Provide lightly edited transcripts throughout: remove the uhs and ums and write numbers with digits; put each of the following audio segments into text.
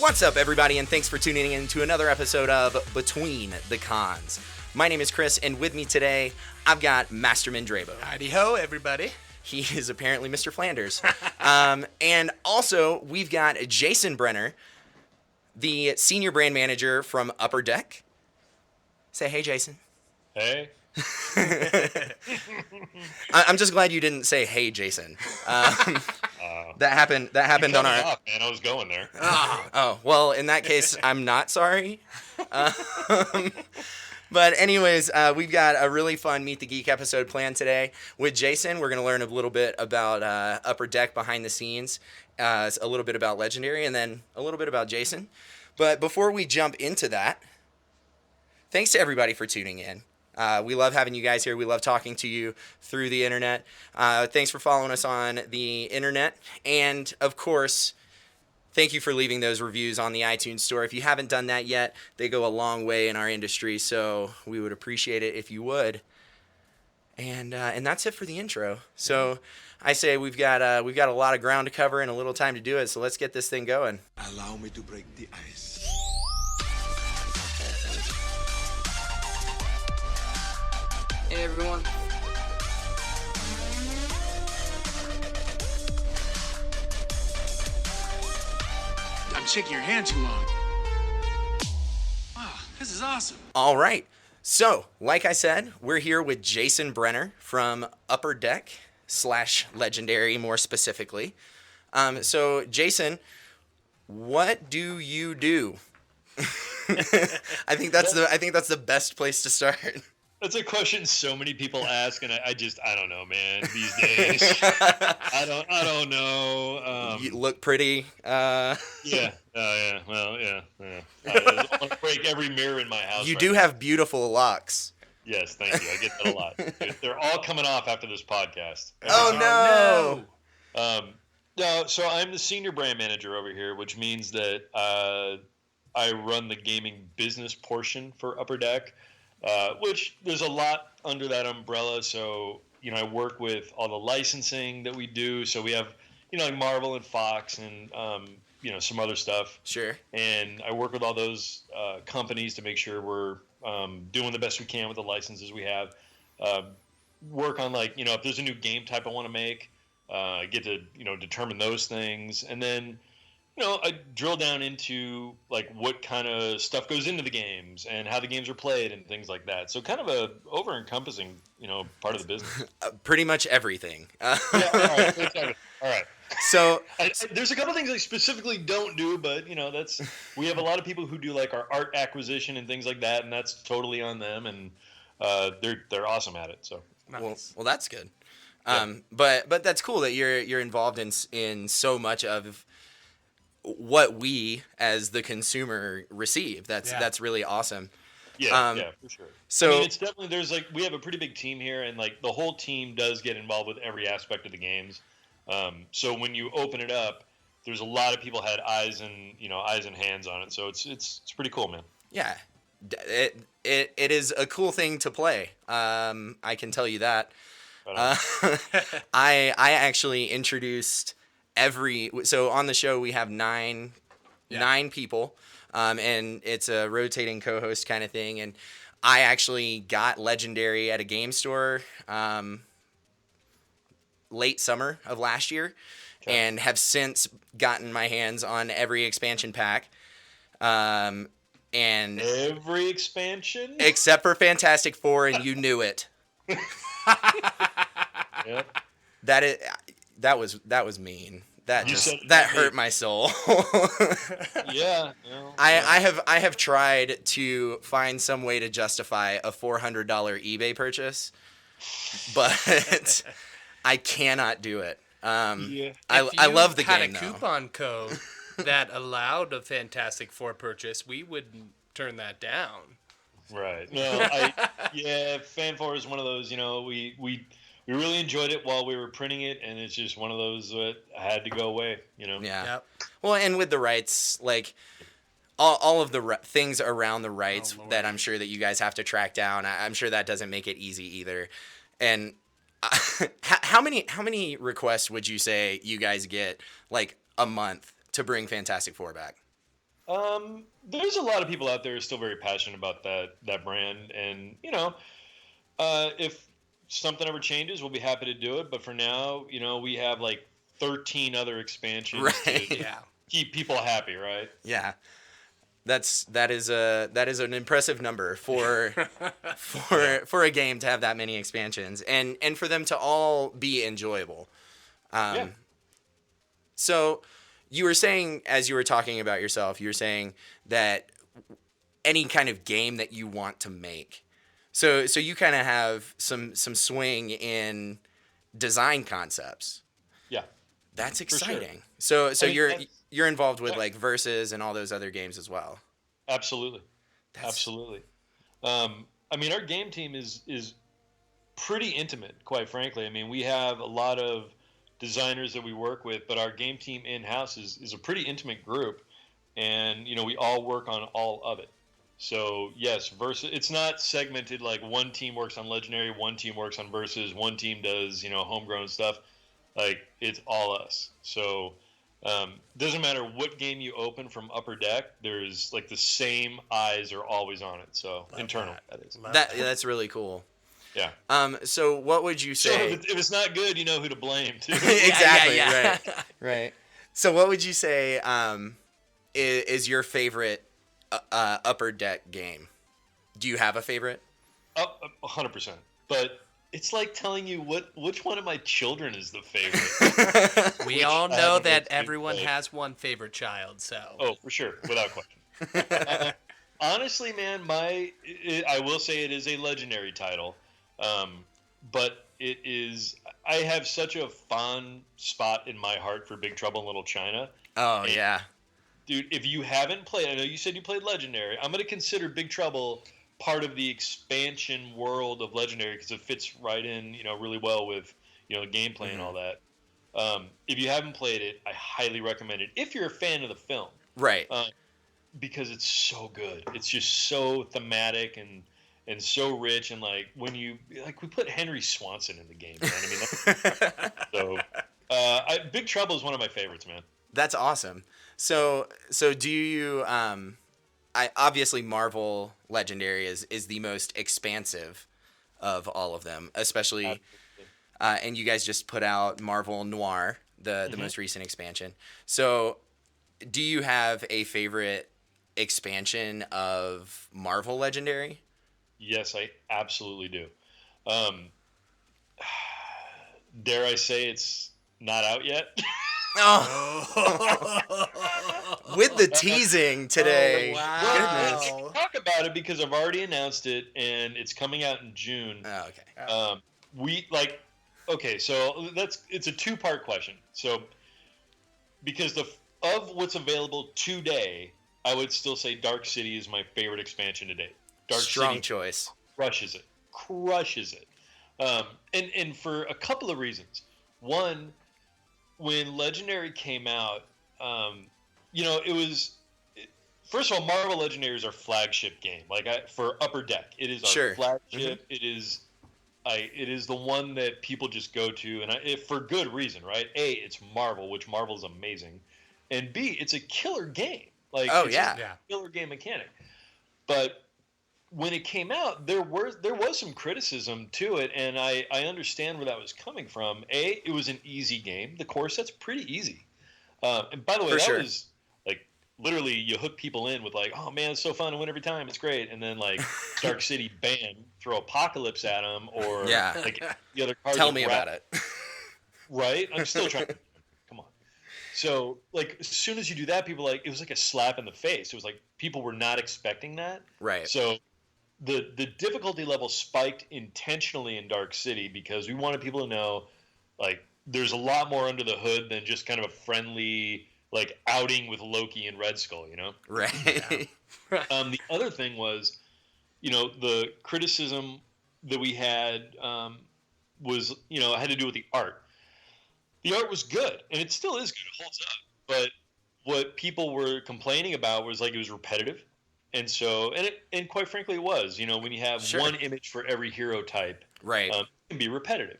What's up, everybody, and thanks for tuning in to another episode of Between the Cons. My name is Chris, and with me today, I've got MasterMind-rebo. Howdy-ho, everybody. He is apparently Mr. Flanders. And also, we've got Jason Brenner, the Senior Brand Manager from Upper Deck. Say hey, Jason. Hey. I'm just glad you didn't say hey, Jason. That happened on our... Off, man. I was going there. Oh, well, in that case, I'm not sorry. But anyways, we've got a really fun Meet the Geek episode planned today. With Jason, we're going to learn a little bit about Upper Deck behind the scenes, a little bit about Legendary, and then a little bit about Jason. But before we jump into that, thanks to everybody for tuning in. We love having you guys here. We love talking to you through the internet. Thanks for following us on the internet. And, of course, thank you for leaving those reviews on the iTunes store. If you haven't done that yet, they go a long way in our industry, so we would appreciate it if you would. And that's it for the intro. So I say we've got a lot of ground to cover and a little time to do it, so let's get this thing going. Allow me to break the ice. Hey everyone. I'm shaking your hand too long. Wow, this is awesome. All right. So, like I said, we're here with Jason Brenner from Upper Deck / Legendary, more specifically. So, Jason, what do you do? I think that's the best place to start. That's a question so many people ask, and I don't know, man. These days, I don't know. You look pretty. Yeah. Well, yeah. I want to break every mirror in my house. You do have beautiful locks. Yes, thank you. I get that a lot. They're all coming off after this podcast. Oh no! No, so I'm the senior brand manager over here, which means that I run the gaming business portion for Upper Deck. Which there's a lot under that umbrella. So, I work with all the licensing that we do. So we have, like Marvel and Fox and, some other stuff. Sure. And I work with all those companies to make sure we're doing the best we can with the licenses we have. Work on if there's a new game type I want to make, I get to, determine those things. And then, I drill down into what kind of stuff goes into the games and how the games are played and things like that. So kind of a over-encompassing, part of the business. Pretty much everything. Yeah, all right. So there's a couple things I specifically don't do, but we have a lot of people who do our art acquisition and things like that, and that's totally on them, and they're awesome at it. So nice. Well, that's good. Yeah. But that's cool that you're involved in so much of what we as the consumer receive. That's really awesome. Yeah, for sure. So it's definitely we have a pretty big team here, and the whole team does get involved with every aspect of the games. So when you open it up, there's a lot of people had eyes and hands on it. So it's pretty cool, man. Yeah, it is a cool thing to play. I can tell you that. I actually introduced so on the show we have nine people, and it's a rotating co-host kind of thing, and I actually got Legendary at a game store late summer of last year, and have since gotten my hands on every expansion pack, and every expansion except for Fantastic Four, and you knew it. Yep. That was mean. That hurt my soul. Yeah. I have tried to find some way to justify a $400 eBay purchase, but I cannot do it. I love the game, though. If you had a coupon code that allowed a Fantastic Four purchase, we wouldn't turn that down. Right. No, Fan 4 is one of those, we really enjoyed it while we were printing it, and it's just one of those that had to go away, Yeah. Yep. Well, and with the rights, all of the things around the rights that I'm sure that you guys have to track down, I'm sure that doesn't make it easy either. And how many requests would you say you guys get, a month to bring Fantastic Four back? There's a lot of people out there who are still very passionate about that brand, and if something ever changes, we'll be happy to do it. But for now, we have like 13 other expansions Right. to Yeah. keep people happy, right? Yeah. That is an impressive number for for a game to have that many expansions and for them to all be enjoyable. Yeah. So you were saying, as you were talking about yourself, you were saying that any kind of game that you want to make. So you kind of have some swing in design concepts. Yeah. That's sure. exciting. So I mean, you're involved with yeah. like Versus and all those other games as well. Absolutely. Absolutely. I mean, our game team is pretty intimate, quite frankly. I mean, we have a lot of designers that we work with, but our game team in-house is a pretty intimate group, and we all work on all of it. So yes, Versus, it's not segmented like one team works on Legendary, one team works on Versus, one team does homegrown stuff. Like, it's all us. So doesn't matter what game you open from Upper Deck, there's like the same eyes are always on it. So internal, that is. That's really cool. Yeah. So what would you So say? if it's not good, you know who to blame too. Exactly. Yeah. Right. So what would you say is your favorite Upper Deck game? Do you have a favorite? 100%. But it's like telling you which one of my children is the favorite. We Which all I know haven't that looked into, everyone but- has one favorite child, so. Oh, for sure, without question. Honestly, man, I will say it is a Legendary title, but it is. I have such a fond spot in my heart for Big Trouble in Little China. Oh, And, yeah. dude, if you haven't played, I know you said you played Legendary. I'm going to consider Big Trouble part of the expansion world of Legendary because it fits right in, really well with, gameplay and all that. If you haven't played it, I highly recommend it. If you're a fan of the film, Right. because it's so good. It's just so thematic and so rich. And like when we put Henry Swanson in the game, man. I mean, Big Trouble is one of my favorites, man. That's awesome. So do you obviously Marvel Legendary is the most expansive of all of them, especially and you guys just put out Marvel Noir, the most recent expansion. So do you have a favorite expansion of Marvel Legendary? Yes, I absolutely do. Dare I say it's not out yet? Oh. With the teasing today. Oh, wow. I Goodness. can talk about it because I've already announced it and it's coming out in June. Oh, okay. So it's a two-part question. So because of what's available today, I would still say Dark City is my favorite expansion to date. Dark Strong City choice. crushes it. And for a couple of reasons. One, when Legendary came out, first of all, Marvel Legendary is our flagship game. For Upper Deck, it is our Sure. flagship. It is the one that people just go to, and for good reason, right? A, it's Marvel, which Marvel is amazing, and B, it's a killer game. It's just a killer game mechanic. But when it came out, there was some criticism to it, and I understand where that was coming from. A, it was an easy game. The core set's pretty easy. And by the way, was literally you hook people in with oh man, it's so fun to win every time. It's great. And then Dark City, bam, throw Apocalypse at them or the other cards. Tell me about it. Right? I'm still trying to come on. So as soon as you do that, people it was like a slap in the face. It was people were not expecting that. Right. So the difficulty level spiked intentionally in Dark City because we wanted people to know there's a lot more under the hood than just kind of a friendly outing with Loki and Red Skull, Right. The other thing was, the criticism that we had was, had to do with the art. The art was good, and it still is good. It holds up. But what people were complaining about was it was repetitive. And so, and quite frankly, it was. When you have one image for every hero type, right, it can be repetitive.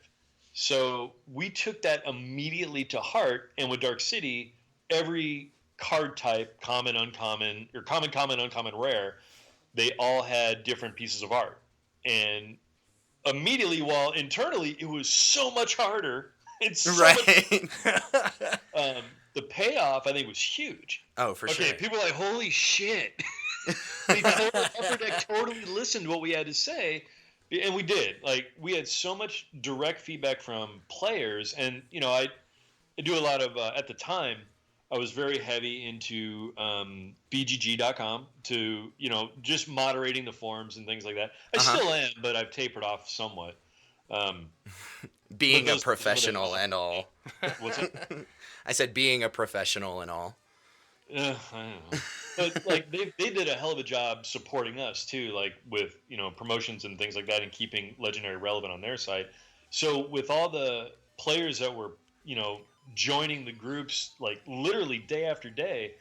So we took that immediately to heart, and with Dark City, every card type, common, uncommon, or common, uncommon, rare, they all had different pieces of art. And immediately, while internally it was so much harder, it's so Right. much, the payoff, I think, was huge. Oh, for sure. Okay, people were like, holy shit. Upper Deck totally listened to what we had to say, and we did. Like, we had so much direct feedback from players, and, you know, I do a lot of, at the time, I was very heavy into BGG.com to, you know, just moderating the forums and things like that. I still am, but I've tapered off somewhat. Being a professional and all. What's it? I said being a professional and all. I don't know. But, like, they did a hell of a job supporting us, too, like, with, you know, promotions and things like that and keeping Legendary relevant on their site. So with all the players that were, you know, joining the groups, like, literally day after day,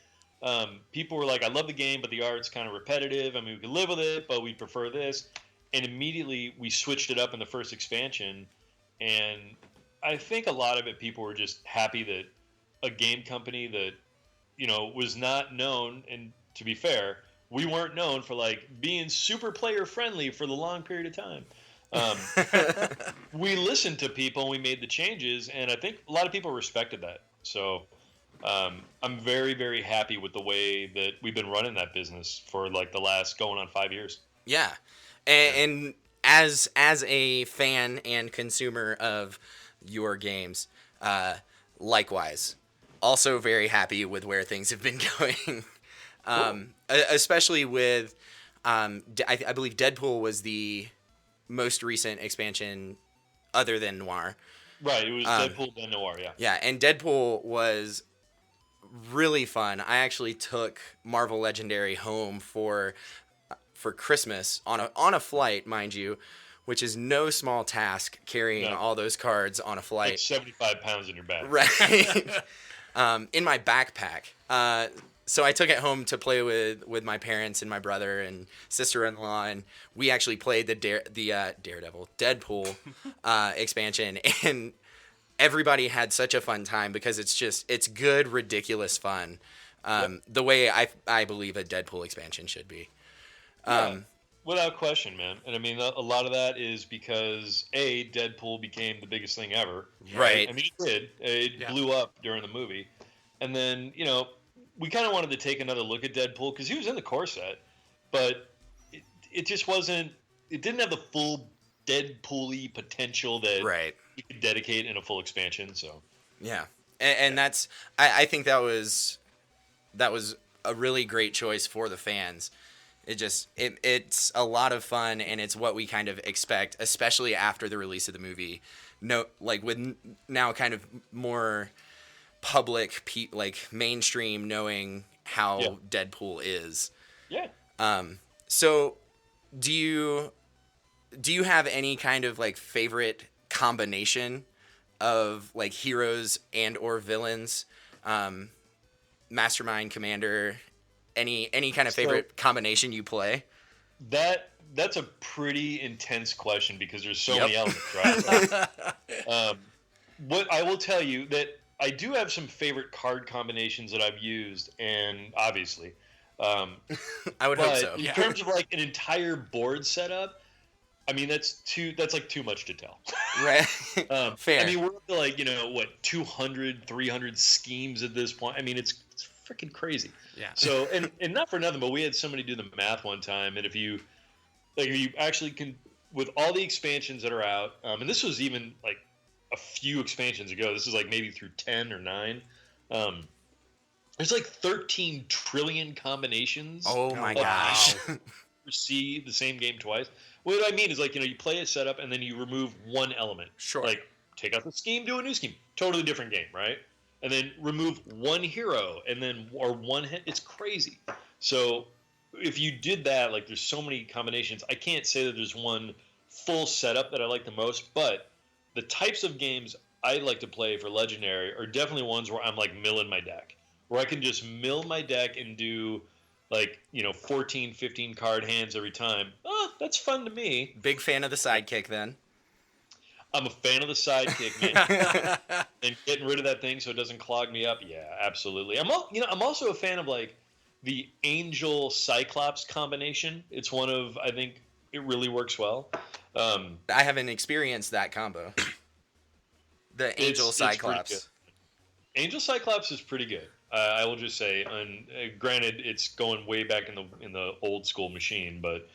people were like, I love the game, but the art's kind of repetitive. I mean, we could live with it, but we prefer this. And immediately we switched it up in the first expansion. And I think a lot of it, people were just happy that a game company that, you know, was not known, and to be fair, we weren't known for, like, being super player friendly for the long period of time. We listened to people and we made the changes, and I think a lot of people respected that. So I'm very, very happy with the way that we've been running that business for, like, the last going on 5 years. Yeah. And as a fan and consumer of your games, likewise, also very happy with where things have been going. Especially with, I believe Deadpool was the most recent expansion other than Noir. Right, it was Deadpool then Noir, yeah. Yeah, and Deadpool was really fun. I actually took Marvel Legendary home for Christmas on a flight, mind you, which is no small task carrying all those cards on a flight. Like 75 pounds in your bag. Right. In my backpack. So I took it home to play with my parents and my brother and sister-in-law, and we actually played the Daredevil, Deadpool expansion, and everybody had such a fun time because it's good, ridiculous fun. The way I believe a Deadpool expansion should be. Without question, man. And I mean, a lot of that is because Deadpool became the biggest thing ever. Right. I mean, it did. It blew up during the movie. And then, you know, we kind of wanted to take another look at Deadpool because he was in the core set, but it just wasn't. It didn't have the full Deadpool-y potential that you could dedicate in a full expansion. So yeah, and that's I think that was a really great choice for the fans. It's a lot of fun, and it's what we kind of expect, especially after the release of the movie. No, like with now kind of more public, like mainstream, knowing how Deadpool is. Yeah. So, do you have any kind of like favorite combination of like heroes and or villains, Mastermind, Commander? Any kind of favorite combination you play? That's a pretty intense question because there's so many elements, right? What I will tell you that I do have some favorite card combinations that I've used, and obviously, I would hope so. In terms of like an entire board setup, I mean that's like too much to tell. Right. Fair. I mean, we're up to like 200, 300 schemes at this point. I mean, it's freaking crazy. Yeah. So and not for nothing, but we had somebody do the math one time, and if you actually can, with all the expansions that are out, and this was even like a few expansions ago. This is like maybe through 10 or 9. There's like 13 trillion combinations. Oh my gosh. See the same game twice. What I mean is like, you play a setup and then you remove one element. Sure. Like take out the scheme, do a new scheme. Totally different game, right? And then remove one hero and then or one hit. It's crazy. So if you did that, like there's so many combinations. I can't say that there's one full setup that I like the most, but the types of games I like to play for Legendary are definitely ones where I'm like milling my deck, where I can just mill my deck and do like 14, 15 card hands every time. Oh, that's fun to me. Big fan of the sidekick then. I'm a fan of the sidekick, man. And getting rid of that thing so it doesn't clog me up. Yeah, absolutely. I'm also a fan of like the Angel Cyclops combination. It's one of, I think it really works well. I haven't experienced that combo. The Angel Cyclops. Angel Cyclops is pretty good. I will just say, and granted, it's going way back in the old school machine, but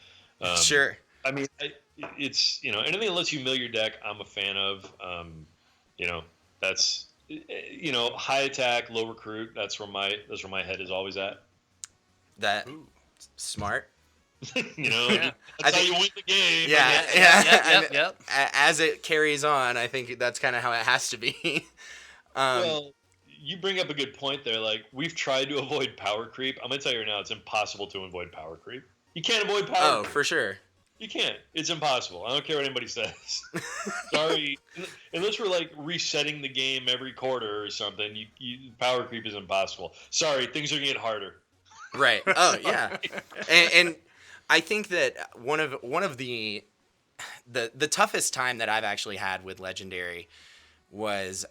Sure. I mean, it's anything that lets you mill your deck, I'm a fan of. That's high attack, low recruit. That's where my head is always at. That smart. That's how you win the game. Yeah. Yep. As it carries on, I think that's kind of how it has to be. Well, you bring up a good point there. Like, we've tried to avoid power creep. I'm gonna tell you right now, it's impossible to avoid power creep. You can't avoid power creep. For sure. You can't. It's impossible. I don't care what anybody says. Sorry. Unless we're like resetting the game every quarter or something, power creep is impossible. Sorry, things are gonna get harder. Right. Oh yeah. and I think that one of the toughest time that I've actually had with Legendary was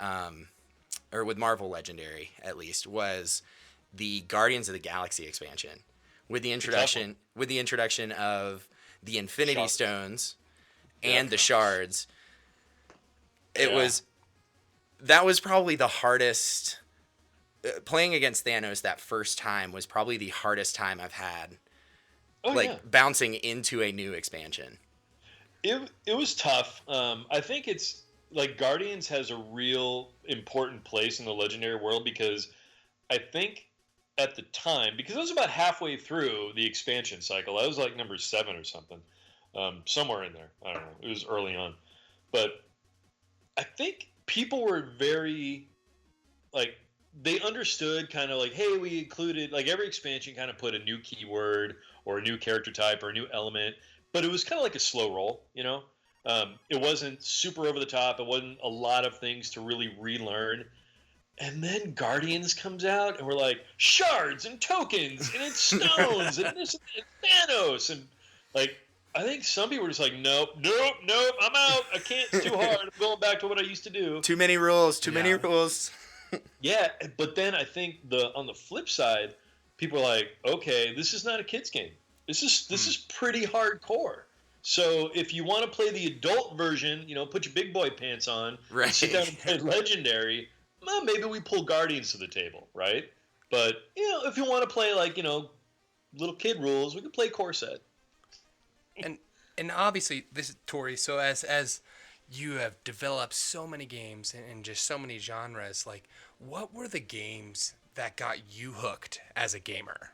or with Marvel Legendary at least, was the Guardians of the Galaxy expansion with the introduction of the Infinity Stones and the shards. That was probably the hardest. Playing against Thanos that first time was probably the hardest time I've had. Bouncing into a new expansion. It was tough. I think it's like Guardians has a real important place in the Legendary world because I think at the time, because it was about halfway through the expansion cycle. I was like number 7 or something, somewhere in there. I don't know. It was early on, but I think people were very like. They understood kind of like, hey, we included, like every expansion kind of put a new keyword or a new character type or a new element, but it was kind of like a slow roll, It wasn't super over the top. It wasn't a lot of things to really relearn. And then Guardians comes out and we're like, shards and tokens and it's stones and this and Thanos. And like, I think some people were just like, nope, I'm out. I can't, it's too hard. I'm going back to what I used to do. Too many rules. Yeah, but then I think on the flip side, people are like, okay, this is not a kid's game. This is pretty hardcore. So if you want to play the adult version, put your big boy pants on, right, and sit down and play Legendary, well, maybe we pull Guardians to the table, right? But if you want to play like little kid rules, we can play core set. And obviously this is Tori. So as you have developed so many games and just so many genres, like what were the games that got you hooked as a gamer?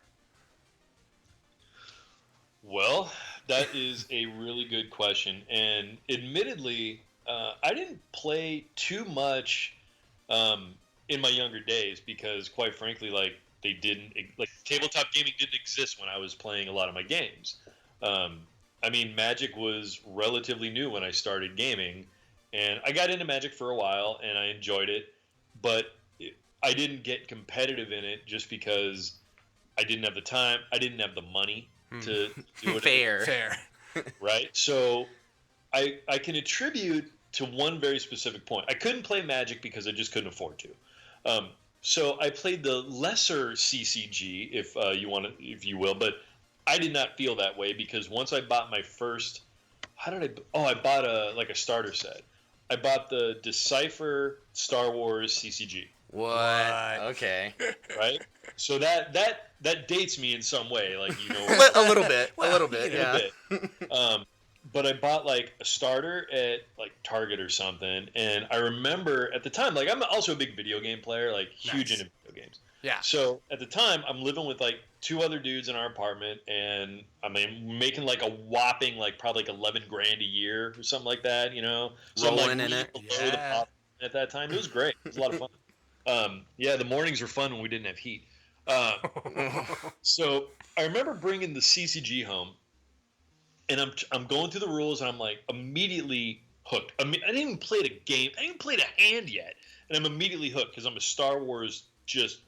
Well, that is a really good question. And admittedly, I didn't play too much in my younger days because, quite frankly, like tabletop gaming didn't exist when I was playing a lot of my games. I mean, Magic was relatively new when I started gaming, and I got into Magic for a while, and I enjoyed it, but I didn't get competitive in it just because I didn't have the time, I didn't have the money to do it. Fair. Right? So I can attribute to one very specific point. I couldn't play Magic because I just couldn't afford to. So I played the lesser CCG, if you will, but I did not feel that way because once I bought my first, I bought a starter set. I bought the Decipher Star Wars CCG. What? Okay. Right? So that dates me in some way, like a little bit, yeah. But I bought like a starter at like Target or something, and I remember at the time, like I'm also a big video game player, like huge into video games. Yeah. So at the time, I'm living with like 2 other dudes in our apartment, and I'm making like a whopping like probably like $11,000 a year or something like that, So rolling I'm like in it. below the pop at that time. It was great. It was a lot of fun. The mornings were fun when we didn't have heat. So I remember bringing the CCG home, and I'm going through the rules, and I'm like immediately hooked. I didn't even play the game. I didn't even play the hand yet, and I'm immediately hooked because I'm a Star Wars just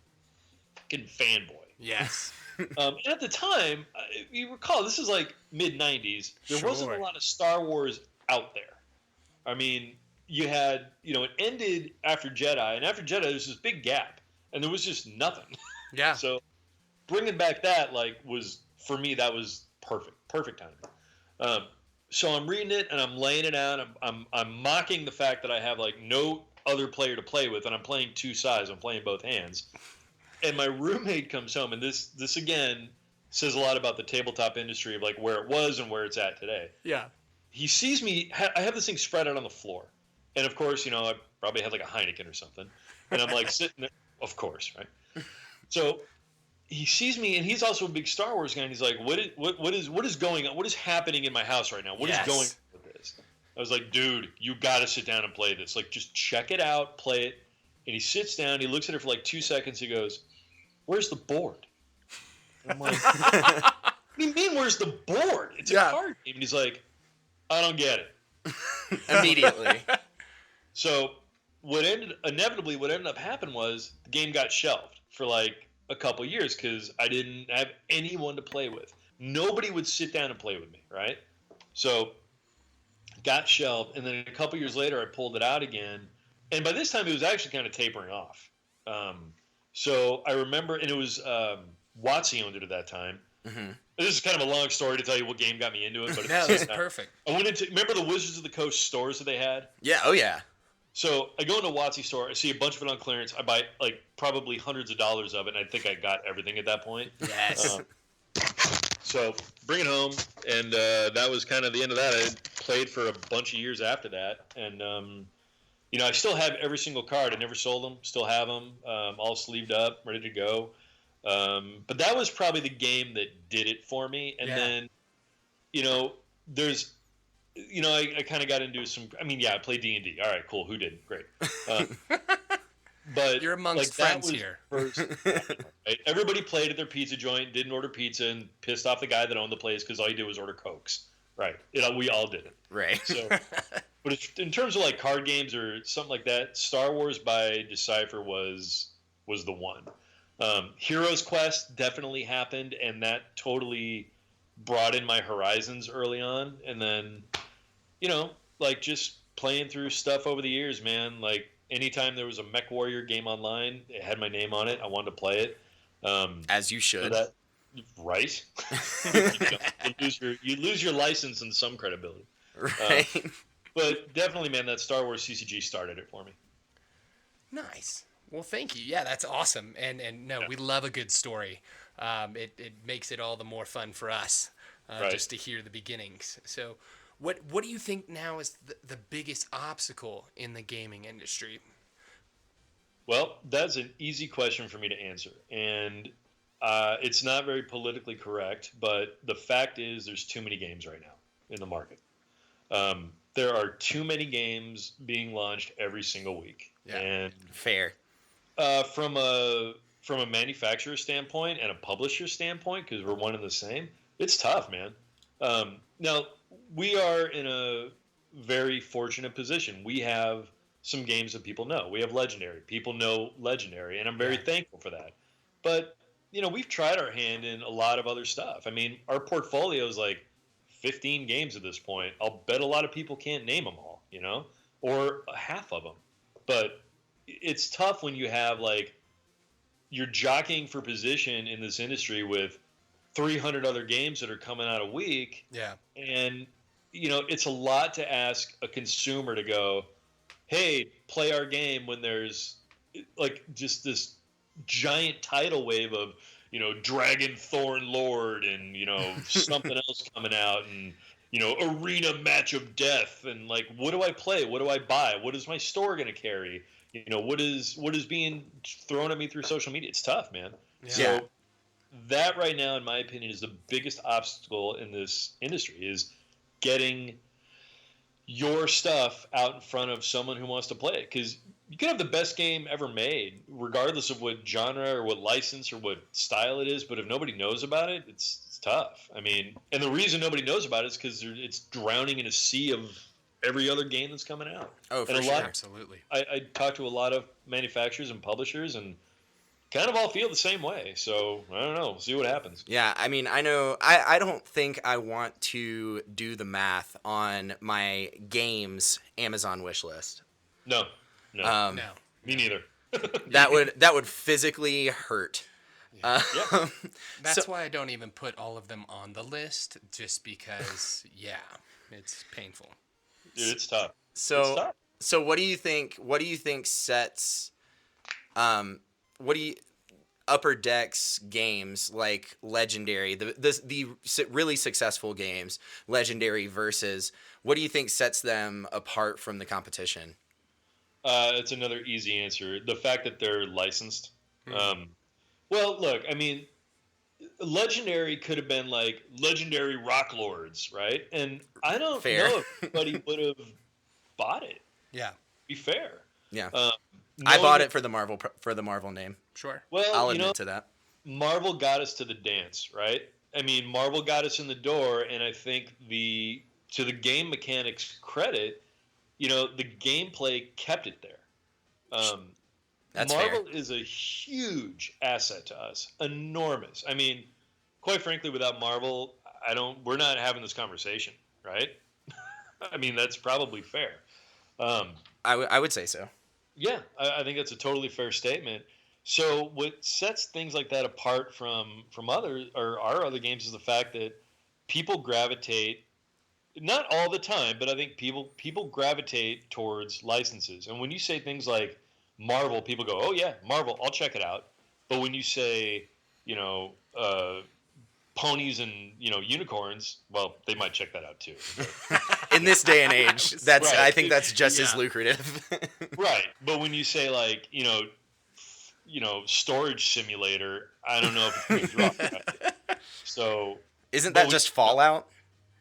fucking fanboy. Yes. And at the time, if you recall, this is like mid-90s. There wasn't a lot of Star Wars out there. I mean, you had, it ended after Jedi, and after Jedi, there's this big gap, and there was just nothing. Yeah. So bringing back that, was, for me, that was perfect timing. So I'm reading it, and I'm laying it out. I'm mocking the fact that I have, no other player to play with, and I'm playing two sides. I'm playing both hands. And my roommate comes home, and this again says a lot about the tabletop industry of, where it was and where it's at today. Yeah. He sees me. I have this thing spread out on the floor. And, of course, I probably had, a Heineken or something. And I'm, sitting there. Of course, right? So he sees me, and he's also a big Star Wars guy, and he's like, what is going on? What is happening in my house right now? What is going on with this? I was like, dude, you got to sit down and play this. Just check it out, play it. And he sits down, he looks at it for 2 seconds, he goes, where's the board? And I'm like, what do you mean, where's the board? It's a card game. And he's like, I don't get it. Immediately. So what ended up happening was the game got shelved for a couple years because I didn't have anyone to play with. Nobody would sit down and play with me, right? So got shelved, and then a couple years later I pulled it out again, and by this time it was actually kind of tapering off. So I remember, and it was WotC owned it at that time. Mm-hmm. This is kind of a long story to tell you what game got me into it, but no, it's perfect. I went into, remember the Wizards of the Coast stores that they had? Yeah, oh yeah. So I go into a WotC store, I see a bunch of it on clearance, I buy probably hundreds of dollars of it, and I think I got everything at that point. Yes. So bring it home, and that was kind of the end of that. I played for a bunch of years after that, and I still have every single card. I never sold them, still have them, all sleeved up, ready to go. But that was probably the game that did it for me. And then, there's, I kind of got into some. I played D&D. All right, cool. Who didn't? Great. But you're amongst friends here. Right? Everybody played at their pizza joint, didn't order pizza, and pissed off the guy that owned the place because all he did was order Cokes. Right? We all did it. Right. So, but in terms of card games or something like that, Star Wars by Decipher was the one. Heroes Quest definitely happened, and that totally brought in my horizons early on. And then, just playing through stuff over the years, man. Anytime there was a Mech Warrior game online, it had my name on it. I wanted to play it. As you should. Right? you lose your license and some credibility. Right. But definitely, man, that Star Wars CCG started it for me. Nice. Well, thank you. Yeah, that's awesome. And we love a good story. It makes it all the more fun for us just to hear the beginnings. So what do you think now is the biggest obstacle in the gaming industry? Well, that's an easy question for me to answer. And it's not very politically correct, but the fact is there's too many games right now in the market. There are too many games being launched every single week. Yeah, and fair. From a manufacturer standpoint and a publisher standpoint, because we're one and the same, it's tough, man. Now, we are in a very fortunate position. We have some games that people know. We have Legendary. People know Legendary, and I'm very thankful for that. But, we've tried our hand in a lot of other stuff. Our portfolio is 15 games at this point. I'll bet a lot of people can't name them all, or half of them. But it's tough when you have you're jockeying for position in this industry with 300 other games that are coming out a week. Yeah. And, it's a lot to ask a consumer to go, hey, play our game when there's just this giant tidal wave of, Dragon Thorn Lord and, something else coming out and, Arena Match of Death. And what do I play? What do I buy? What is my store going to carry? What is being thrown at me through social media? It's tough, man. Yeah. So that right now, in my opinion, is the biggest obstacle in this industry is getting your stuff out in front of someone who wants to play it. Because you can have the best game ever made, regardless of what genre or what license or what style it is. But if nobody knows about it, it's tough. And the reason nobody knows about it is because it's drowning in a sea of every other game that's coming out. Oh, for sure. sure. Absolutely. I talk to a lot of manufacturers and publishers, and kind of all feel the same way. So I don't know. We'll see what happens. Yeah, I mean, I know I don't think I want to do the math on my games Amazon wish list. No, no, Um, No. me neither. that would physically hurt. Yeah. That's why I don't even put all of them on the list, just because, yeah, it's painful. Dude, it's tough. So It's tough. so what do you think? What do you think sets? What do you Upper Decks games like Legendary, the really successful games, Legendary versus what do you think sets them apart from the competition? It's another easy answer. The fact that they're licensed. Well, look, I mean, Legendary could have been like Legendary Rock Lords, right? And I don't Fair. know if anybody would have bought it. Yeah, To be fair. Yeah, Um, I bought knowing- it for the Marvel name. sure. Well, I'll you admit know, to that. Marvel got us to the dance, right? I mean, Marvel got us in the door, and I think to the game mechanics credit, you know, the gameplay kept it there. That's Marvel is a huge asset to us, enormous. I mean, quite frankly, without Marvel, we're not having this conversation, right? I mean, that's probably fair. I would say so. Yeah, I think that's a totally fair statement. So what sets things like that apart from others or our other games is the fact that people gravitate, not all the time, but I think people gravitate towards licenses. And when you say things like Marvel, people go, "Oh yeah, Marvel, I'll check it out." But when you say, you know, ponies and, you know, unicorns, well, they might check that out too. In this day and age, that's Right. I think that's just as Yeah. lucrative. Right. But when you say like, you know, storage simulator, I don't know if it's rough. Right? So Isn't But that we- just Fallout?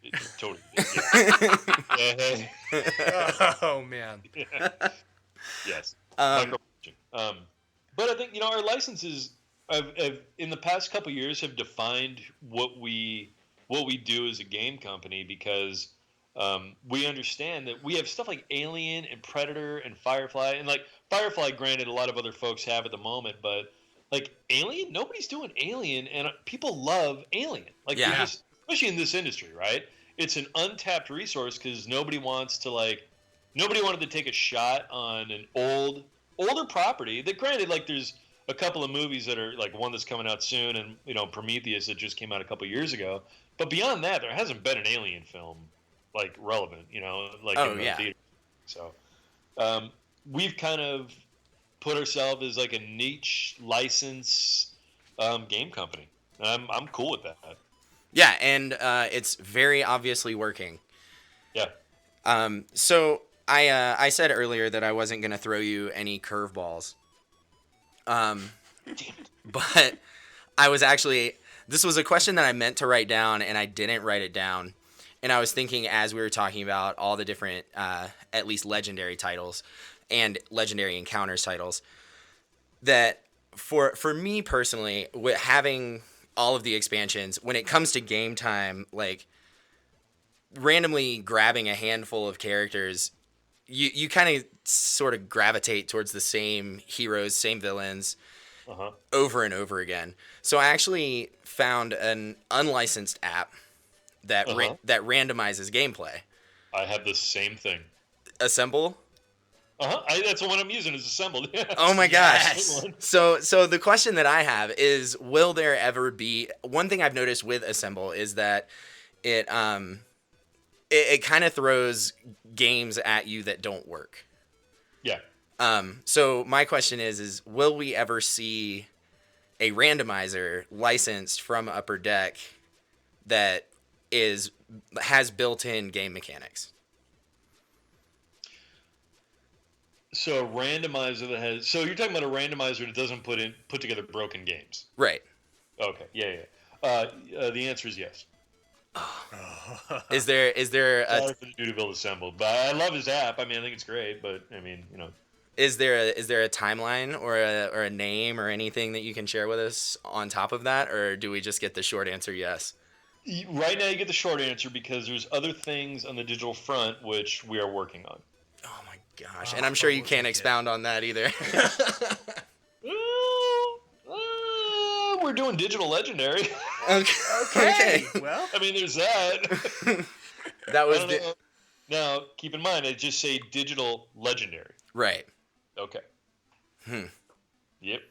it totally. Yeah. Oh man. Yes. Um, But I think, you know, our licenses have in the past couple of years have defined what we do as a game company, because we understand that we have stuff like Alien and Predator and Firefly, and like Firefly, granted, a lot of other folks have at the moment, but like Alien, nobody's doing Alien, and people love Alien. Like, Yeah. they're just, especially in this industry, right? It's an untapped resource because nobody wanted to take a shot on an older property that, granted, like there's a couple of movies that are like one that's coming out soon, and, you know, Prometheus that just came out a couple years ago. But beyond that, there hasn't been an Alien film like relevant, you know, like Oh, in the yeah. theater. So we've kind of put ourselves as like a niche license game company. I'm cool with that. Yeah, and it's very obviously working. Yeah. So I said earlier that I wasn't gonna throw you any curveballs. But I was actually. This was a question that I meant to write down, and I didn't write it down. And I was thinking, as we were talking about all the different, at least legendary titles and legendary encounters titles, that for me personally, with having all of the expansions, when it comes to game time, like randomly grabbing a handful of characters, you kind of sort of gravitate towards the same heroes, same villains, over and over again. So I actually found an unlicensed app that that randomizes gameplay. I have the same thing. Assemble. That's the one I'm using, is Assembled. Oh my gosh. Yes. So the question that I have is, will there ever be, one thing I've noticed with Assemble is that it kind of throws games at you that don't work. Yeah. So my question is will we ever see a randomizer licensed from Upper Deck that has built-in game mechanics? So a randomizer that has. So you're talking about a randomizer that doesn't put together broken games. Right. Okay. Yeah. The answer is yes. Is there a Sorry for the dude to build Assembled, but I love his app. I mean, I think it's great, but I mean, you know. Is there a timeline or a name or anything that you can share with us on top of that, or do we just get the short answer yes? Right now, you get the short answer because there's other things on the digital front which we are working on. Oh my gosh! And I'm sure you can't expound on that either. we're doing digital legendary. Okay. Well, I mean, there's that. That was I don't know. Now, keep in mind, I just say digital legendary. right. Okay. Yep.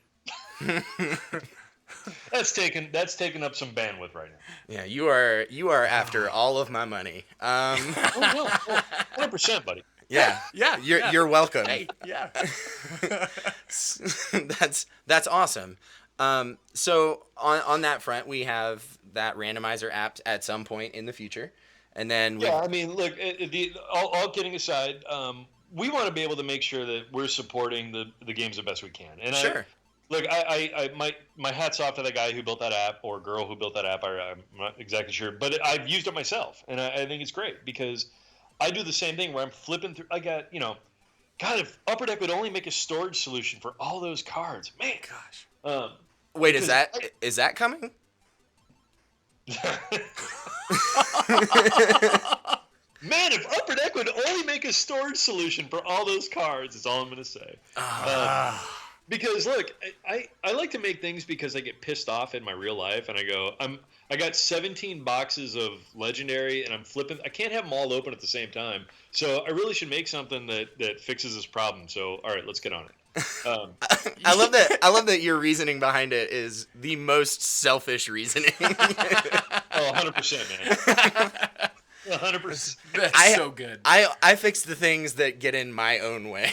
That's taken up some bandwidth right now. Yeah, you are after all of my money. Oh no, 100%, buddy. Yeah, yeah, you're welcome. hey, yeah. That's awesome. So on that front, we have that randomizer app at some point in the future, and then Yeah, I mean, look, all kidding aside, we want to be able to make sure that we're supporting the games the best we can. And sure. My hat's off to the guy who built that app or girl who built that app. I'm not exactly sure, but I've used it myself, and I think it's great because I do the same thing where I'm flipping through. I got, God, if Upper Deck would only make a storage solution for all those cards, man. Gosh. Wait, is that coming? Man, if Upper Deck would only make a storage solution for all those cards, is all I'm going to say. Because look, I like to make things because I get pissed off in my real life, and I got 17 boxes of Legendary, and I'm flipping. I can't have them all open at the same time, so I really should make something that fixes this problem. So, all right, let's get on it. I love that. I love that your reasoning behind it is the most selfish reasoning. 100%, man. 100%. That's so good. I fix the things that get in my own way.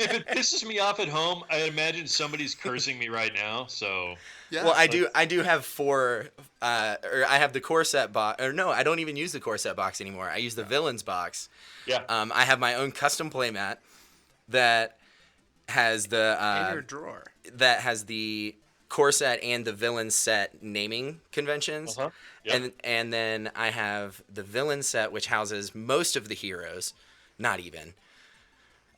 If it pisses me off at home, I imagine somebody's cursing me right now. So Yeah. Well, I do have four, or I have the core set box. Or no, I don't even use the core set box anymore. I use the villains box. yeah, I have my own custom playmat that has the in your drawer. that has the core set and the villain set naming conventions. Uh-huh. Yep. And then I have the villain set, which houses most of the heroes, not even.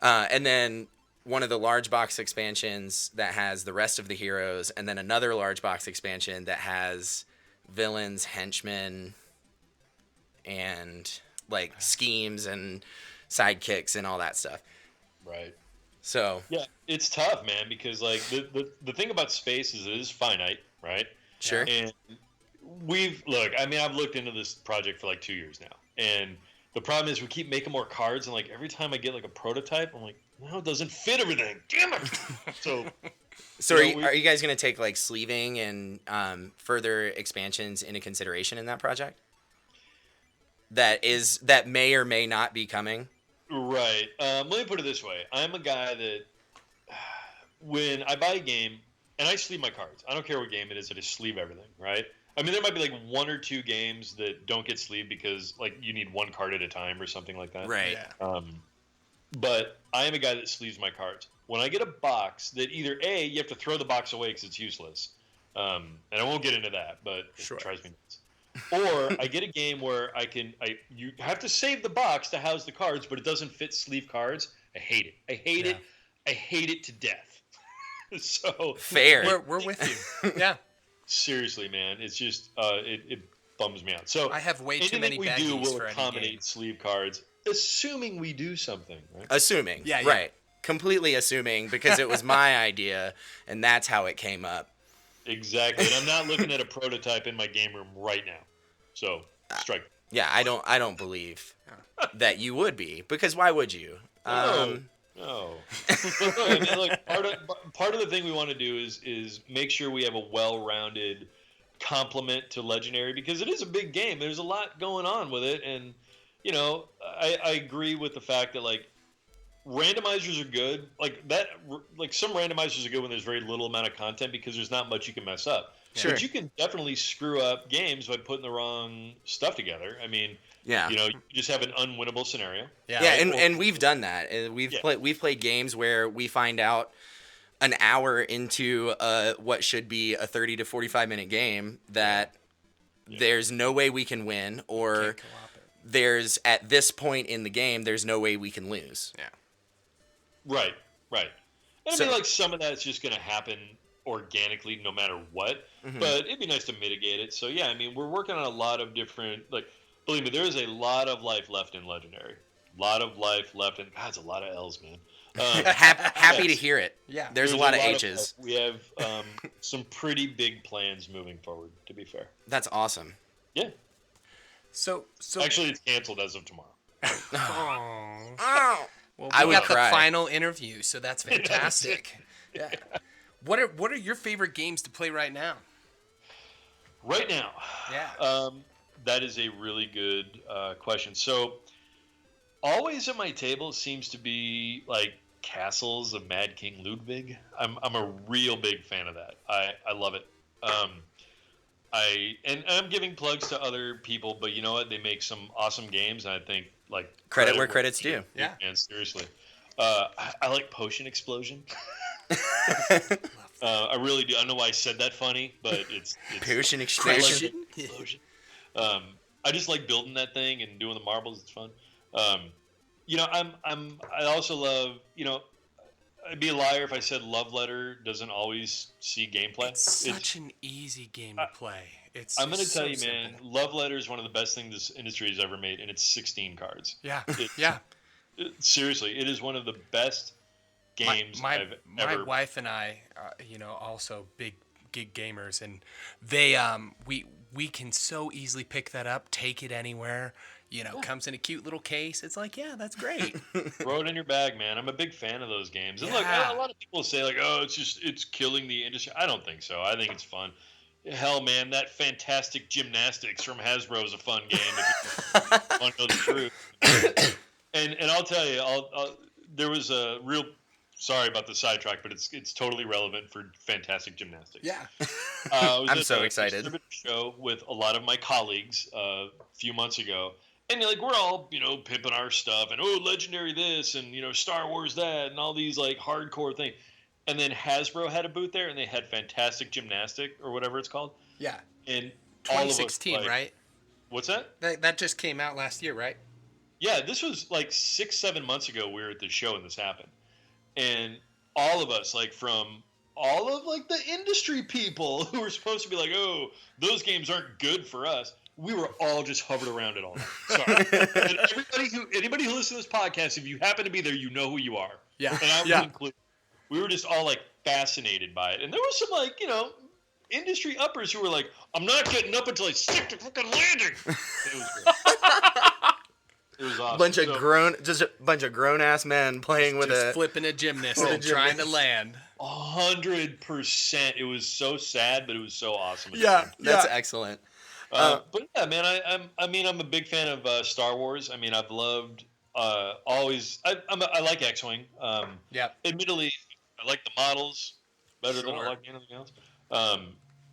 And then one of the large box expansions that has the rest of the heroes, and then another large box expansion that has villains, henchmen, and like schemes and sidekicks and all that stuff. right. So Yeah, it's tough, man, because like the thing about space is it is finite, right? sure. And I've looked into this project for like 2 years now, and the problem is we keep making more cards, and like every time I get like a prototype, I'm like, no, it doesn't fit everything. Damn it! So Are you guys going to take like sleeving and further expansions into consideration in that project? That may or may not be coming. right. Let me put it this way: I'm a guy that when I buy a game and I sleeve my cards, I don't care what game it is, I just sleeve everything, right? I mean, there might be like 1 or 2 games that don't get sleeved because like you need 1 card at a time or something like that. Right. Yeah. But I am a guy that sleeves my cards. When I get a box that either A, you have to throw the box away because it's useless, and I won't get into that, but Sure. it drives me nuts. Or I get a game where you have to save the box to house the cards, but it doesn't fit sleeve cards. I hate it. I hate it. I hate it to death. So Fair. We're with you. Yeah. seriously, man, it's just it bums me out. So I have way too anything many we do baggies will for any accommodate game. sleeve cards, assuming we do something. Right? Assuming. Yeah. Right. Completely assuming because it was my idea and that's how it came up. Exactly, and I'm not looking at a prototype in my game room right now. So strike. Yeah, I don't believe that you would be because why would you? No. But no, I mean, look, part of the thing we want to do is make sure we have a well-rounded complement to Legendary because it is a big game. There's a lot going on with it, and I agree with the fact that like randomizers are good. Like some randomizers are good when there's very little amount of content because there's not much you can mess up. Sure. But you can definitely screw up games by putting the wrong stuff together. I mean, Yeah. you just have an unwinnable scenario. Yeah, and we've done that. We've played games where we find out an hour into what should be a 30 to 45 minute game that there's no way we can win, or Can't co-op it. there's at this point in the game there's no way we can lose. Yeah. Right. And So- I mean, like some of that's just going to happen organically no matter what, but it'd be nice to mitigate it. So yeah, I mean, we're working on a lot of different, like, believe me, there is a lot of life left in Legendary. lot of life left, and God, it's a lot of L's, man. Happy to hear it. Yeah. There's a lot of H's. We have some pretty big plans moving forward, to be fair. That's awesome. Yeah. So Actually, it's canceled as of tomorrow. Oh. Well, I we would got cry. the final interview, so that's fantastic. Yeah. What are your favorite games to play right now? Right now, Yeah. that is a really good question. So, always at my table seems to be like Castles of Mad King Ludwig. I'm a real big fan of that. I love it. I'm giving plugs to other people, but you know what? They make some awesome games, and I think like Credit where credit's due. Yeah. And seriously, I like Potion Explosion. I really do. I don't know why I said that funny, but it's Potion I Explosion. like Explosion. I just like building that thing and doing the marbles. It's fun. I also love, I'd be a liar if I said Love Letter doesn't always see gameplay. It's such an easy game to play. I'm going to just tell so you, man, simple. Love Letter is one of the best things this industry has ever made, and it's 16 cards. Yeah. It's- Yeah. Seriously, it is one of the best games I've ever. My wife and I, also big gig gamers, and they we can so easily pick that up, take it anywhere. Comes in a cute little case. It's like, yeah, that's great. Throw it in your bag, man. I'm a big fan of those games. And look, Yeah. a lot of people say like, "Oh, it's killing the industry." I don't think so. I think it's fun. Hell, man, that Fantastic Gymnastics from Hasbro is a fun game. If you want to know the truth. And I'll tell you, there was a real. Sorry about the sidetrack, but it's totally relevant for Fantastic Gymnastics. Yeah. I'm so excited. Distributor show with a lot of my colleagues a few months ago, and like we're all pimping our stuff and Legendary this and Star Wars that and all these like hardcore things, and then Hasbro had a booth there and they had Fantastic Gymnastic or whatever it's called, Yeah. and all of us, 2016, like, right? What's that? That just came out last year, right? Yeah, this was like 6-7 months ago. We were at the show and this happened, and all of us, like from all of like the industry people who were supposed to be like, oh, those games aren't good for us. We were all just hovered around it all night. Sorry. And anybody who listens to this podcast, if you happen to be there, you know who you are. Yeah. And I would include. We were just all like fascinated by it, and there was some like industry uppers who were like, I'm not getting up until I stick the fucking landing. It was great. It was awesome. Just a bunch of grown ass men playing with Just a flipping a gymnast and trying to land. 100%. It was so sad, but it was so awesome. That's excellent. But yeah, man, I'm a big fan of Star Wars. I mean, I've loved always. I like X-wing. Admittedly, I like the models better than I like anything else.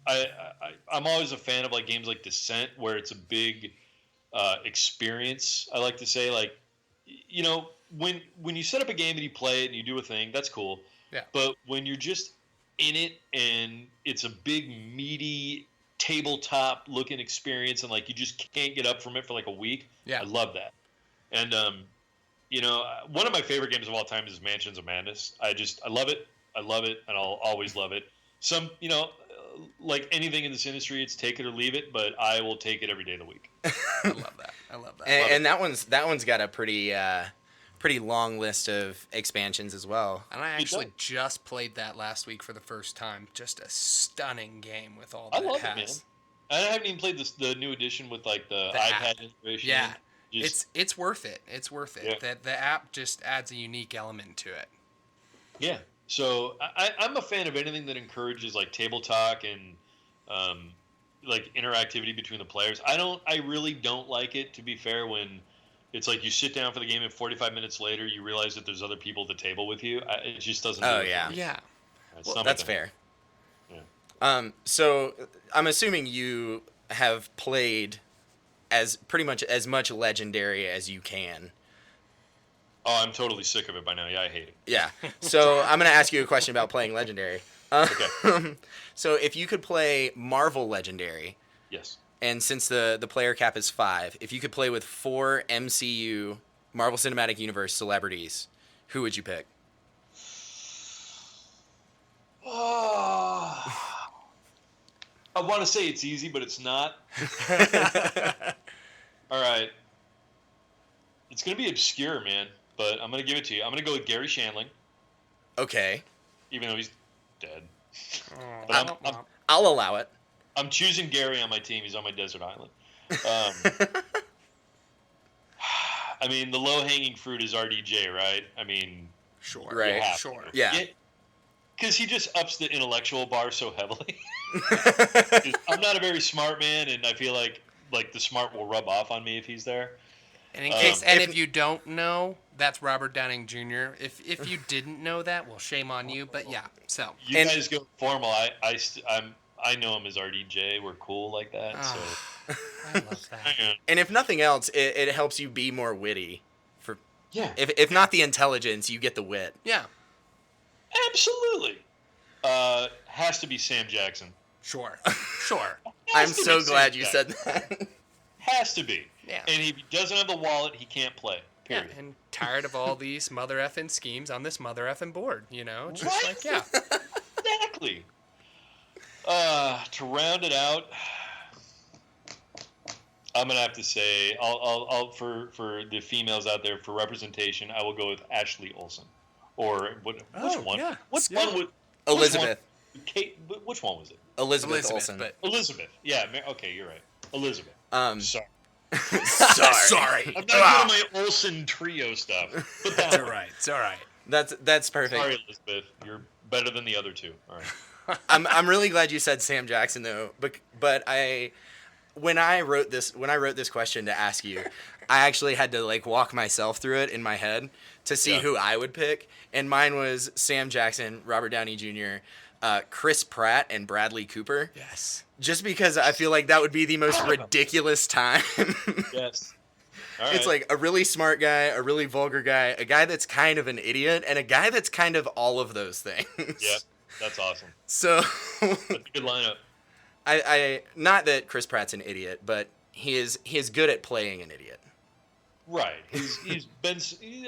I'm always a fan of like games like Descent, where it's a big experience. I like to say, like, when you set up a game and you play it and you do a thing, that's cool. Yeah. But when you're just in it and it's a big meaty tabletop looking experience and like you just can't get up from it for like a week, I love that. And one of my favorite games of all time is Mansions of Madness. I love it, and I'll always love it. Some like anything in this industry, it's take it or leave it, but I will take it every day of the week. I love that. And that one's got a pretty long list of expansions as well. And I actually just played that last week for the first time. Just a stunning game with all that I love it has. it, man. I haven't even played the new edition with like the iPad integration. Yeah, it's worth it. It's worth it. Yeah. The app just adds a unique element to it. Yeah. So I'm a fan of anything that encourages like table talk and like interactivity between the players. I really don't like it, to be fair, when it's like you sit down for the game and 45 minutes later you realize that there's other people at the table with you. It just doesn't. Oh, do it yeah. for me. Yeah. Well, that's fair. Yeah. So I'm assuming you have played pretty much as much Legendary as you can. Oh, I'm totally sick of it by now. Yeah, I hate it. Yeah. So I'm going to ask you a question about playing Legendary. Okay. So if you could play Marvel Legendary, Yes. and since the player cap is 5, if you could play with 4 MCU, Marvel Cinematic Universe celebrities, who would you pick? Oh, I want to say it's easy, but it's not. All right. It's going to be obscure, man, but I'm going to give it to you. I'm going to go with Gary Shandling, Okay. even though he's dead. But I'll allow it. I'm choosing Gary on my team. He's on my desert island. I mean, the low-hanging fruit is RDJ, right? I mean, Sure. Right. you have Sure. to. Yeah. Because he just ups the intellectual bar so heavily. I'm not a very smart man, and I feel like the smart will rub off on me if he's there. And in case, if you don't know, that's Robert Downing Jr. If you didn't know that, well, shame on you. But yeah, so You guys go formal. I know him as RDJ. We're cool like that. So. I love that. And if nothing else, it helps you be more witty. Yeah. If not the intelligence, you get the wit. Yeah, Absolutely. Has to be Sam Jackson. sure, sure. I'm Has to so be glad Sam you Jackson. said that. Has to be. Yeah. And if he doesn't have the wallet, he can't play. Yeah, Period. and tired of all these mother effing schemes on this mother effing board, you know? Just Right? like, yeah. Exactly. To round it out, I'm gonna have to say, I'll for the females out there for representation, I will go with Ashley Olsen, or which one? yeah. Which Yeah. one would Elizabeth. Kate? Which one was it? Elizabeth Olsen. but Elizabeth. Yeah. Okay, you're right. Elizabeth. Sorry. sorry. I'm not doing my Olsen trio stuff. But It's all right. It's all right. That's perfect. Sorry, Elizabeth. You're better than the other two. All right. I'm really glad you said Sam Jackson though, but when I wrote this question to ask you, I actually had to like walk myself through it in my head to see who I would pick, and mine was Sam Jackson, Robert Downey Jr., Chris Pratt, and Bradley Cooper. Yes. Just because I feel like that would be the most ridiculous time. Yes. All right. It's like a really smart guy, a really vulgar guy, a guy that's kind of an idiot, and a guy that's kind of all of those things. Yeah, that's awesome. So That's a good lineup. I not that Chris Pratt's an idiot, but he is good at playing an idiot. Right. He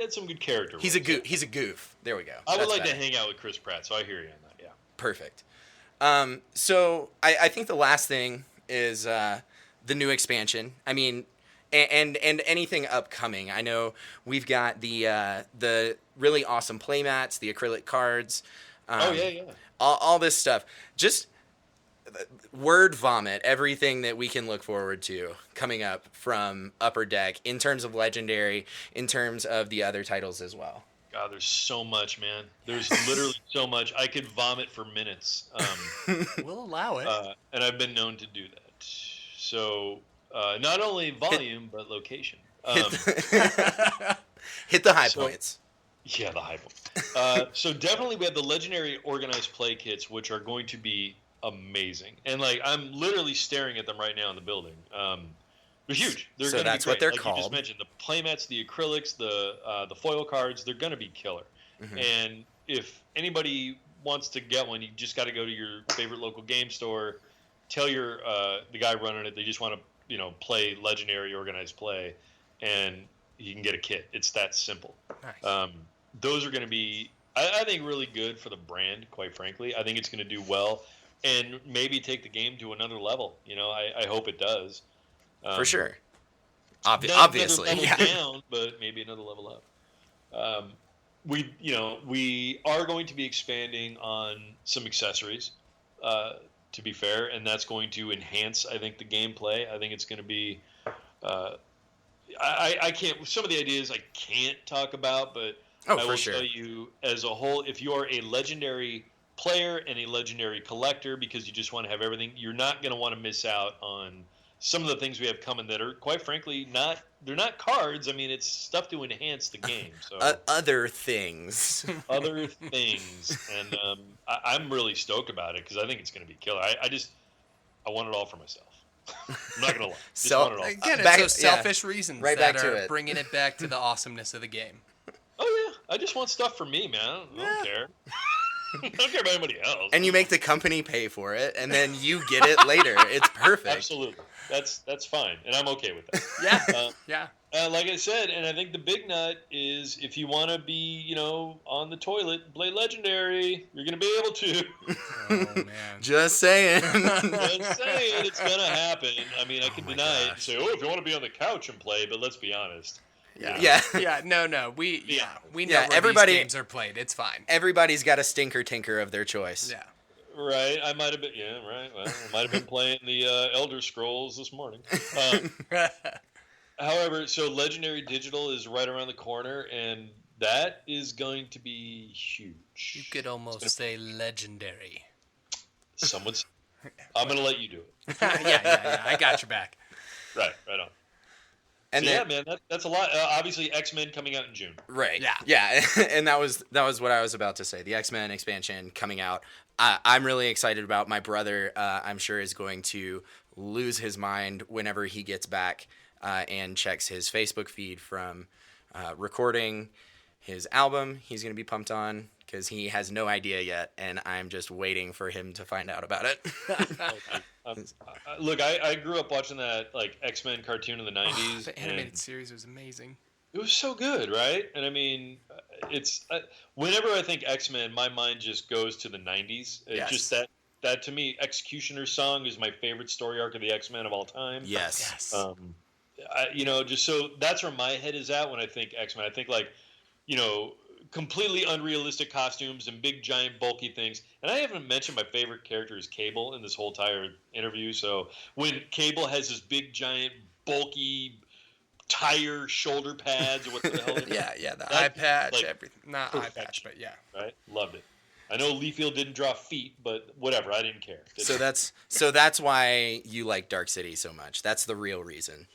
had some good character. He's roles. a goof. There we go. I would That's like better. to hang out with Chris Pratt, so I hear you on that. Yeah. Perfect. So I think the last thing is the new expansion. I mean, and anything upcoming. I know we've got the really awesome playmats, the acrylic cards. Yeah. All this stuff. Just word vomit everything that we can look forward to coming up from Upper Deck in terms of Legendary, in terms of the other titles as well. God, there's so much, man. There's literally so much. I could vomit for minutes. We'll allow it. And I've been known to do that. So not only volume, but location. Hit the high points. Yeah, the high point. So definitely we have the Legendary Organized Play Kits, which are going to be amazing. And like I'm literally staring at them right now in the building. They're huge. They're So gonna that's be what great. they're like called. You just mentioned the playmats, the acrylics, the foil cards. They're going to be killer. Mm-hmm. And if anybody wants to get one, you just got to go to your favorite local game store. Tell your the guy running it they just want to play Legendary Organized Play, and you can get a kit. It's that simple. Nice. Those are going to be, I think, really good for the brand. Quite frankly, I think it's going to do well, and maybe take the game to another level. I hope it does. For sure. Not Obviously. another Yeah. level down, but maybe another level up. We are going to be expanding on some accessories, to be fair, and that's going to enhance, I think, the gameplay. I think it's going to be. I can't. Some of the ideas I can't talk about, but I will tell you as a whole, if you are a Legendary player and a Legendary collector, because you just want to have everything, you're not going to want to miss out on some of the things we have coming that are, quite frankly, they're not cards. I mean, it's stuff to enhance the game. So other things. other things, and I'm really stoked about it because I think it's going to be killer. I want it all for myself. I'm not gonna lie. Just want it all. Again, it's those selfish reasons Right that back to are it. bringing it back to the awesomeness of the game. Oh yeah, I just want stuff for me, man. I don't care. I don't care about anybody else. And you make the company pay for it, and then you get it later. It's perfect. Absolutely. That's fine, and I'm okay with that. Yeah. Like I said, and I think the big nut is if you want to be, on the toilet, play Legendary, you're going to be able to. Oh man. Just saying. Just saying, it's going to happen. I mean, I can deny it gosh. and say, if you want to be on the couch and play, but let's be honest. Yeah. Yeah, no. We know Yeah, where everybody- these games are played. It's fine. Everybody's got a stinker tinker of their choice. Yeah. Right, I might have been. Yeah, right. Well, I might have been playing the Elder Scrolls this morning. However, so Legendary Digital is right around the corner, and that is going to be huge. You could almost say legendary. Some would say. I'm going to let you do it. Yeah. I got your back. Right on. And So, then, yeah, man, that's a lot. Obviously, X-Men coming out in June. right. Yeah. Yeah. And that was what I was about to say. The X-Men expansion coming out. I'm really excited about. My brother, I'm sure, is going to lose his mind whenever he gets back and checks his Facebook feed from recording his album. He's going to be pumped on because he has no idea yet, and I'm just waiting for him to find out about it. Look, I grew up watching that like X-Men cartoon in the 90s. The animated and series was amazing. it was so good, right? And I mean, it's whenever I think X-Men, my mind just goes to the 90s. It's Yes. just that to me, Executioner's Song is my favorite story arc of the X-Men of all time. Yes. Just so that's where my head is at when I think X-Men. I think like, completely unrealistic costumes and big, giant, bulky things. And I haven't mentioned my favorite character is Cable in this whole entire interview. So when Cable has this big, giant, bulky tire shoulder pads or what the hell it is. Yeah, the eye patch, like, everything. Not eye patch, perfection. but yeah. Right? Loved it. I know Leafield didn't draw feet, but whatever. I didn't care. So that's why you like Dark City so much. That's the real reason.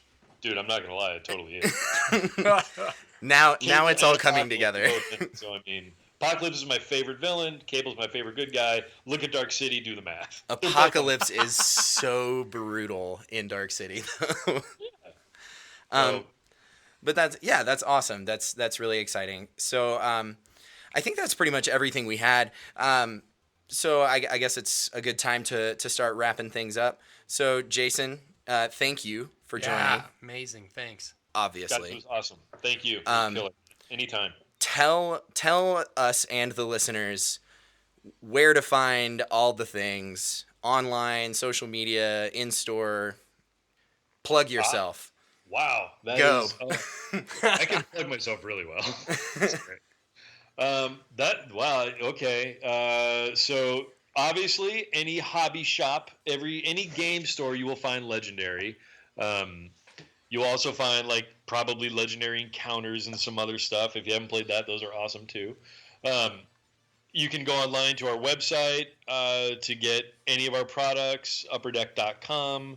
Dude, I'm not going to lie. It totally is. Now it's all And coming Apocalypse together. both in. So, I mean, Apocalypse is my favorite villain. Cable's my favorite good guy. Look at Dark City. Do the math. Apocalypse is so brutal in Dark City, though. But that's awesome. That's really exciting. So I think that's pretty much everything we had. So I guess it's a good time to start wrapping things up. So Jason, thank you for joining. Yeah, amazing. Thanks. Obviously, That was awesome. Thank you. Killer. Anytime. Tell us and the listeners where to find all the things online, social media, in store. Plug yourself. Wow. Go. I can plug myself really well. That's great. Okay. So obviously any hobby shop, any game store, you will find Legendary. You'll also find like probably Legendary Encounters and some other stuff. If you haven't played that, those are awesome too. You can go online to our website to get any of our products, upperdeck.com.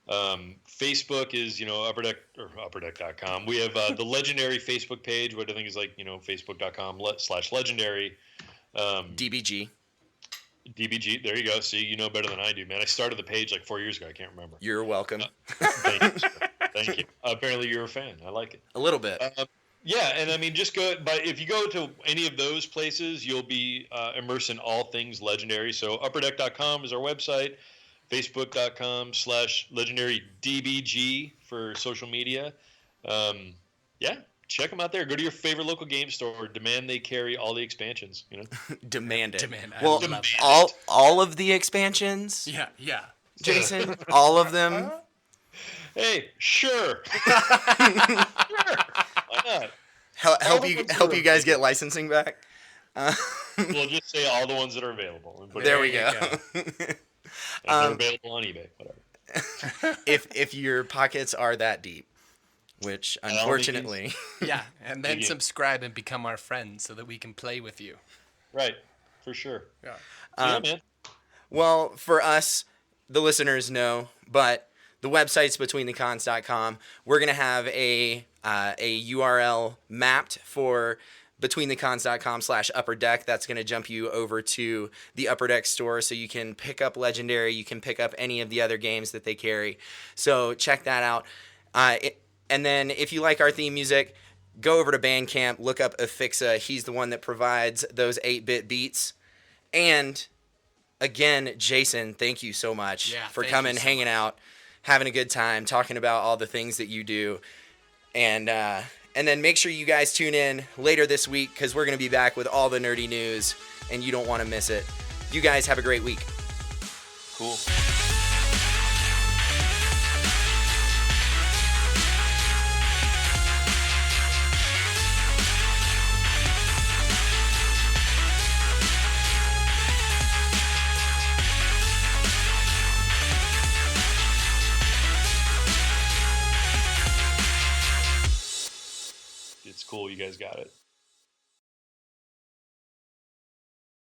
Facebook is, upperdeck.com. We have the Legendary Facebook page, what I think is like, facebook.com/legendary. DBG. DBG. There you go. See, you know better than I do, man. I started the page like 4 years ago. I can't remember. You're welcome. Thank you. Sir. Thank you. Apparently you're a fan. I like it. A little bit. Yeah, and I mean, just go. But if you go to any of those places, you'll be immersed in all things Legendary. So upperdeck.com is our website. Facebook.com/LegendaryDBG for social media. Yeah, check them out there. Go to your favorite local game store. Demand they carry all the expansions. Demand it. Demand. I Well, love it. all of the expansions, Yeah. Jason, all of them. Hey, sure. Sure. Why not? Help you guys get licensing back. We'll just say all the ones that are available. And put There it we go. they're available on eBay. Whatever. if your pockets are that deep, which unfortunately, Yeah, and then Yeah. subscribe and become our friend so that we can play with you. Right, for sure. Yeah. So, yeah, man. well, for us, the listeners know, but the website's betweenthecons.com. We're gonna have a URL mapped for betweenthecons.com/upperdeck. That's going to jump you over to the Upper Deck store so you can pick up Legendary. You can pick up any of the other games that they carry. So check that out. And then if you like our theme music, go over to Bandcamp, look up Afixa. He's the one that provides those 8-bit beats. And again, Jason, thank you so much for coming, hanging out, having a good time, talking about all the things that you do. And then make sure you guys tune in later this week because we're going to be back with all the nerdy news, and you don't want to miss it. You guys have a great week. Cool. cool. You guys got it.